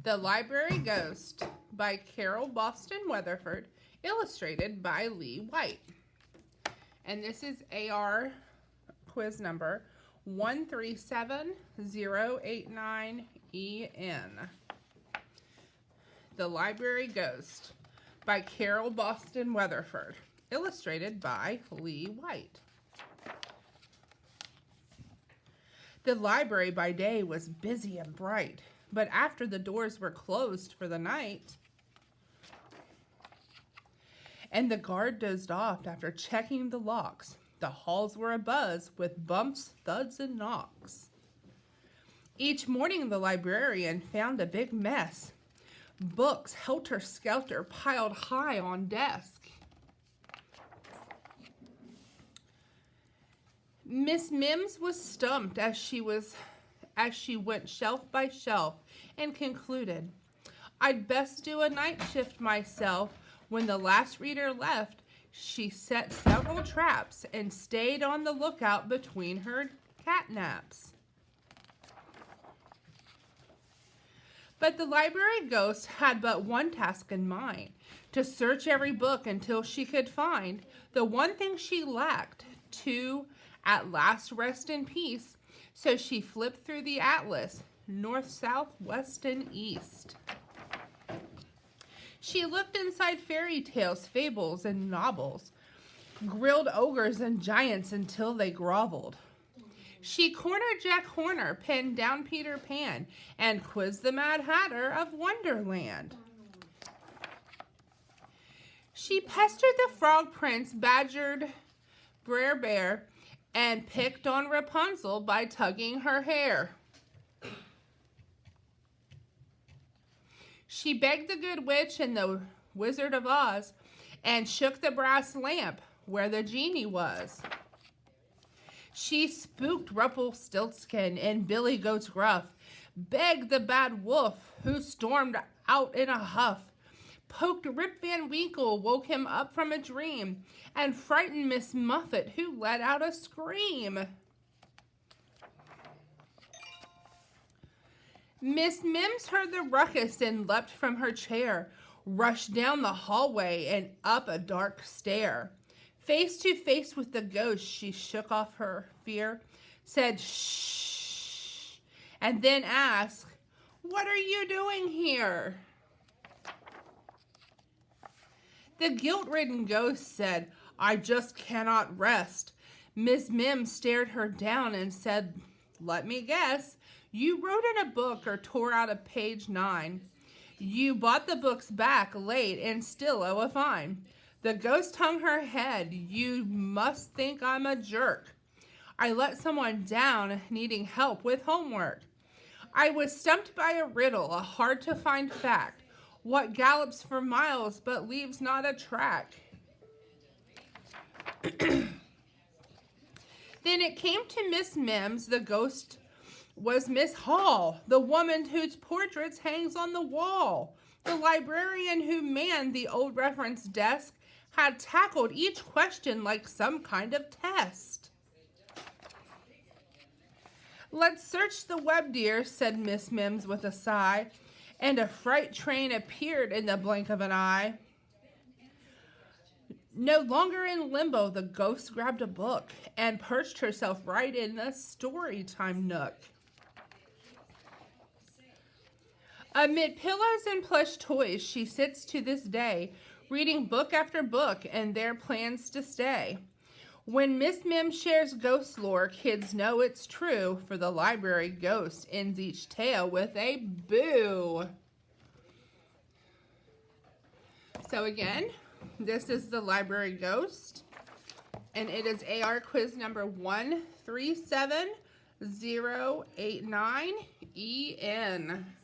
The Library Ghost by Carol Boston Weatherford, illustrated by Lee White. And this is AR quiz number 137089EN. The Library Ghost by Carol Boston Weatherford, illustrated by Lee White. The library by day was busy and bright, but after the doors were closed for the night, and the guard dozed off after checking the locks, the halls were abuzz with bumps, thuds, and knocks. Each morning the librarian found a big mess. Books helter-skelter piled high on desk. Miss Mims was stumped as she went shelf by shelf and concluded, "I'd best do a night shift myself." When the last reader left, she set several traps and stayed on the lookout between her cat naps. But the library ghost had but one task in mind, to search every book until she could find the one thing she lacked, to at last rest in peace. So she flipped through the atlas, north, south, west, and east. She looked inside fairy tales, fables, and novels, grilled ogres and giants until they groveled. She cornered Jack Horner, pinned down Peter Pan, and quizzed the Mad Hatter of Wonderland. She pestered the Frog Prince, badgered Brer Bear, and picked on Rapunzel by tugging her hair. She begged the Good Witch and the Wizard of Oz, and shook the brass lamp where the genie was. She spooked Rumpelstiltskin and Billy Goat's Gruff, begged the Bad Wolf, who stormed out in a huff, poked Rip Van Winkle, woke him up from a dream, and frightened Miss Muffet, who let out a scream. Miss Mims heard the ruckus and leapt from her chair, rushed down the hallway and up a dark stair. Face to face with the ghost, she shook off her fear, said, "Shh," and then asked, "What are you doing here?" The guilt-ridden ghost said, "I just cannot rest." Miss Mims stared her down and said, "Let me guess. You wrote in a book or tore out a page 9. You bought the books back late and still owe a fine." The ghost hung her head. "You must think I'm a jerk. I let someone down needing help with homework. I was stumped by a riddle, a hard-to-find fact. What gallops for miles but leaves not a track?" Then it came to Miss Mims. The ghost was Miss Hall, the woman whose portrait hangs on the wall. The librarian who manned the old reference desk had tackled each question like some kind of test. "Let's search the web, dear," said Miss Mims with a sigh, and a freight train appeared in the blink of an eye. No longer in limbo, the ghost grabbed a book and perched herself right in the story time nook. Amid pillows and plush toys, she sits to this day, reading book after book and their plans to stay. When Miss Mims shares ghost lore, kids know it's true, for the library ghost ends each tale with a boo. So again, this is the library ghost, and it is AR quiz number 137089EN.